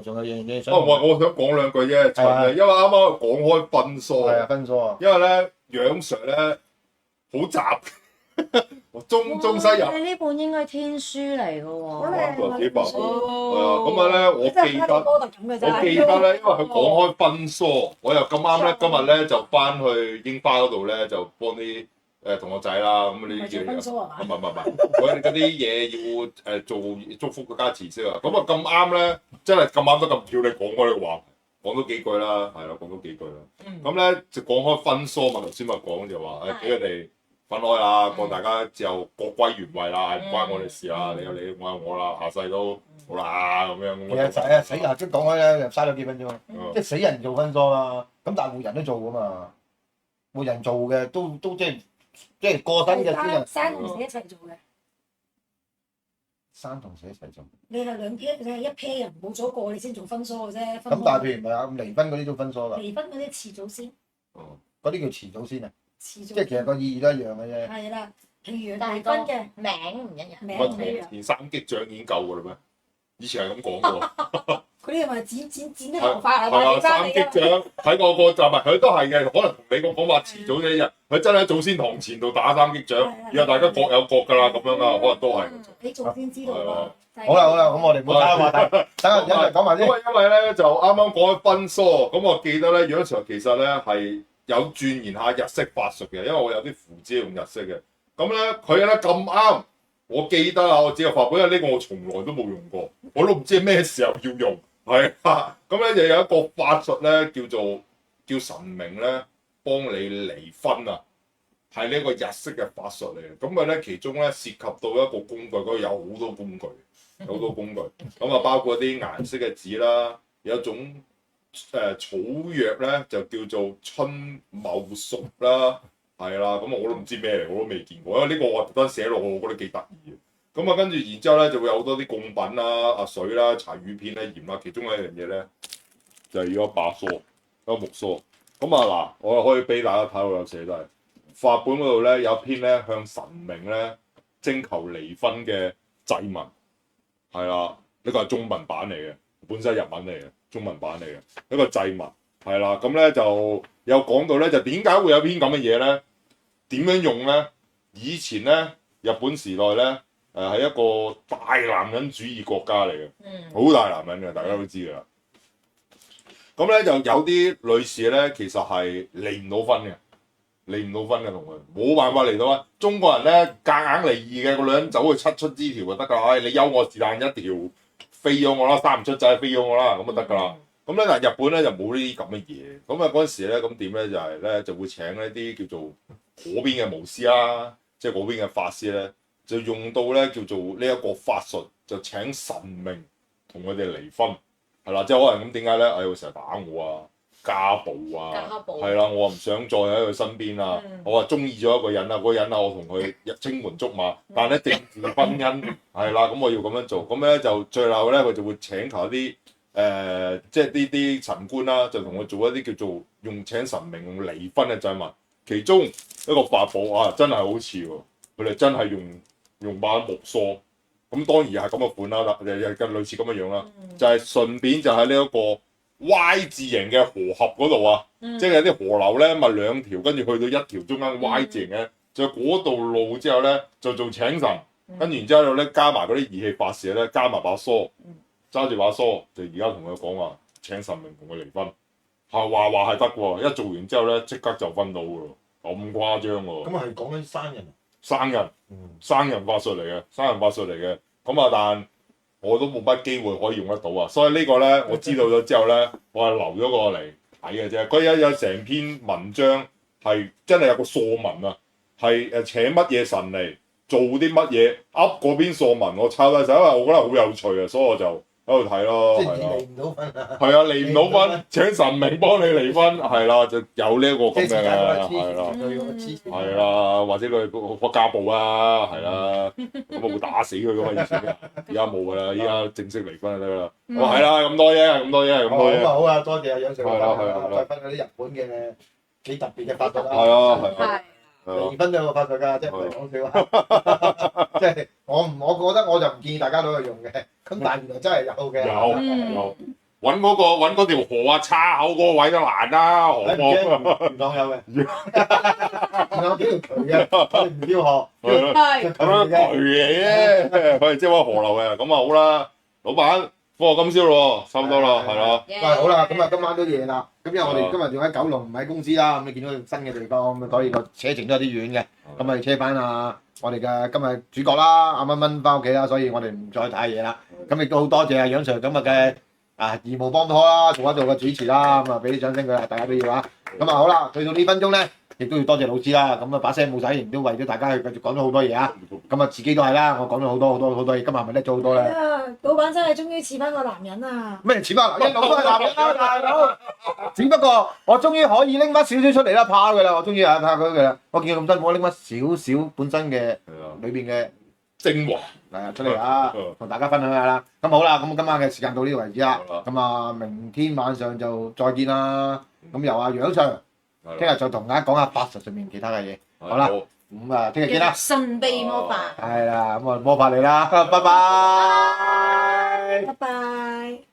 Speaker 3: 仲有樣嘢想。
Speaker 4: 我想講兩句啫，
Speaker 3: 係啊
Speaker 4: 因為啱啱講開分疏。
Speaker 3: 係啊，分疏啊。
Speaker 4: 因為咧，楊 Sir 咧好雜，中西入。
Speaker 2: 你呢本應該係天書嚟嘅
Speaker 1: 好
Speaker 2: 喎，
Speaker 1: 靚
Speaker 4: 幾百
Speaker 2: 哦
Speaker 4: 係啊，咁啊咧，我記得。我記得咧，因為佢講開分疏，我又咁啱咧，今日咧就翻去櫻花嗰度咧，就幫啲同學仔啦，咁呢啲叫
Speaker 1: 分疏啊嘛？
Speaker 4: 嗰啲嘢要做祝福國家辭職啊，咁啊咁啱咧，真係咁啱得咁巧，你講開呢個話題，講多幾句啦，係啦，講多幾句啦。咁咧就講開分疏嘛，頭先咪講就話誒俾佢哋分開啦，過大家就各歸原位啦，唔關我哋事啦，你有你，我有我啦，下世都好啦咁樣。
Speaker 3: 其實死人即係講開咧，又嘥咗幾分鐘，即係死人做分疏啦。咁但係活人都做噶嘛，活人做嘅都即係過身嘅先人。
Speaker 1: 生同死一齊做嘅，
Speaker 3: 生同死一齊做。
Speaker 1: 你係兩 pair，你係一 pair 人冇咗個，你先做分疏嘅啫。
Speaker 3: 咁但係譬如唔係啊，咁離婚嗰啲都分疏啦。
Speaker 1: 離婚嗰啲遲早先，
Speaker 3: 嗰啲叫遲早先啊，
Speaker 1: 遲早
Speaker 3: 即係其實個意義都一樣嘅啫。
Speaker 1: 係啦。譬如
Speaker 2: 但係
Speaker 1: 離婚嘅
Speaker 2: 名唔一樣。
Speaker 1: 名唔一樣，
Speaker 4: 填三擊掌已經夠㗎啦咩？以前係咁講嘅喎。
Speaker 1: 佢哋咪剪啲頭髮係
Speaker 4: 係啊，
Speaker 1: 咪？
Speaker 4: 三擊掌睇我個就係佢都係嘅，可能同你個講話遲早呢一日，佢真係喺祖先堂前度打三擊掌，然後大家各有各㗎啦，咁樣啊，可能都係。
Speaker 1: 你做先知道咯。
Speaker 3: 好啦，咁我哋唔好打話題，等阿楊講埋先。
Speaker 4: 因為咧就啱啱講開分疏，咁我記得咧楊 Sir 其實咧係有鑽研下日式法術嘅，因為我有啲符紙用日式嘅。咁咧佢咧咁啱，我記得啊，我只有法寶，因為呢個我從來都冇用過，我都唔知係咩時候要用。係啊，咁咧就有一個法術咧叫神明咧幫你離婚啊，係呢個日式嘅法術嚟嘅。咁佢咧其中咧涉及到一個工具，嗰度有好多工具，咁啊包括啲顏色嘅紙啦，有一種草藥咧就叫做春茂熟啦，係啦，咁我都唔知咩嚟，我都未見過，因為呢個我特登寫落去，我覺得幾得意嘅。咁啊，跟住然之後咧就會有好多啲貢品啦、水啦、柴魚片咧、鹽啦，其中一樣嘢咧就係要一把梳、一個木梳。咁啊嗱，我又可以俾大家睇到有寫都係法本嗰度咧有篇咧向神明咧徵求離婚嘅祭文，係啦，呢個係中文版嚟嘅，本身日文嚟嘅，中文版嚟嘅一個祭文，係啦，咁咧就有講到咧就點解會有篇咁嘅嘢咧？點樣用咧？以前咧日本時代咧。係一個大男人主義國家嚟嘅，好大男人嘅，大家都知㗎啦。咁咧就有啲女士咧，其實係離唔到婚同佢冇辦法離到婚。中國人咧夾硬離異嘅，個女人走去七出之條就得㗎啦。你休我是但一條飛咗我啦，生唔出仔飛咗我啦，咁就得㗎啦。咁咧但日本咧就冇呢啲咁嘅嘢。咁啊嗰陣時咧咁點咧就係咧就會請呢啲叫做嗰邊嘅巫師啦，即係嗰邊嘅法師咧，就用到咧叫做呢一個法術，就請神明同佢哋離婚，係啦，即係可能咁點解咧？哎，佢成日打我啊，家暴啊，係啦，我唔想再喺佢身邊啦，我話中意咗一個人啊，嗰個人啊，我同佢青梅竹馬，但係咧政治婚姻係啦，咁我要咁樣做，咁咧就最後咧佢就會請求一啲。即係呢啲神官啦，就同佢做一啲叫做用請神明用離婚嘅祭物，其中一個法寶啊，真係好似喎，佢哋真係用把木梳，咁當然係咁嘅款啦，又類似咁嘅樣啦，就係順便就喺呢一個 Y 字形嘅河合嗰度啊，即係有啲河流咧，咪兩條跟住去到一條中間 Y 字形嘅，就嗰度路之後咧就做請神，跟住然之後咧加埋嗰啲儀器法事咧，加埋把梳。揸住把梳就而家同佢講話請神明同佢離婚，係話係得喎，一做完之後咧即刻就分到嘅咯，咁誇張喎。
Speaker 3: 咁係講緊生人。
Speaker 4: 生人法術嚟嘅，咁啊，但我都冇乜機會可以用得到啊，所以呢個咧我知道咗之後咧，我係留咗過嚟睇嘅啫。佢有成篇文章係真係有個素文啊，係請乜嘢神嚟做啲乜嘢，噏嗰邊素文我抄低晒，因為我覺得好有趣啊，所以我就喺度睇咯，
Speaker 3: 即係離唔到婚啊！
Speaker 4: 係啊，離唔到婚，請神明幫你離婚，係啦，就有呢一個咁嘅，係啦，係啦，或者佢個家暴啊，係啦，咁我會打死佢噶嘛以前，而家冇噶啦，依家正式離婚就得啦。哇，係啦，咁多嘢，咁多嘢。
Speaker 3: 好啊好啊，多謝阿楊 Sir，
Speaker 4: 係啦，
Speaker 3: 再分享啲日本嘅幾特別嘅法術啦。
Speaker 4: 係啊，係。
Speaker 3: 離婚都有個法術㗎，即係唔係講笑啊！即係我覺得我就唔建議大家攞去用嘅，咁但係原來真係有嘅。
Speaker 4: 有揾嗰條河啊，叉口嗰個位都難啦，何況
Speaker 3: 元朗有嘅，元朗有幾條渠嘅，我哋唔要河，
Speaker 4: 係咁樣渠嚟嘅，佢係即係話河流嘅，咁啊好啦，老闆。課金宵咯，差唔多啦，係咯。
Speaker 3: 喂，好啦，咁啊今晚都夜啦，咁因為我哋今日仲喺九龍，唔喺公司啦，咁你見到新嘅地方，咁所以個車程都有啲遠嘅，咁我哋車翻啊，我哋嘅今日主角啦，阿蚊蚊翻屋企啦，所以我哋唔再太夜啦。咁亦都好多謝阿楊 Sir 今日嘅義無幫拖啦，做個主持啦，咁啊俾啲掌聲佢啦，大家都要啊。咁啊好啦，去到呢分鐘咧。亦都要多謝老師啦，咁啊把聲冇晒，亦都為咗大家去繼續講咗好多嘢啊！咁啊自己都係啦，我講咗好多嘢，今日係咪叻咗好多咧？
Speaker 1: 老闆真係終於似翻個男人啊！
Speaker 3: 咩似翻男人？一路都係男人啦，大佬。只不過我終於可以拎翻少少出嚟啦，怕佢啦，我終於係怕佢啦。我見佢咁辛苦，我拎翻少少本身嘅裏邊嘅
Speaker 4: 精華
Speaker 3: 出嚟啊，同大家分享下啦。咁好啦，咁今晚嘅時間到呢度為止啦。咁啊，明天晚上就再見啦。咁由阿楊 Sir。聽日再同大家講下法術上面其他嘅嘢，好啦，咁啊聽日見啦，
Speaker 2: 神秘魔法，
Speaker 3: 係啦，咁啊魔法嚟啦，拜拜，
Speaker 1: 拜拜。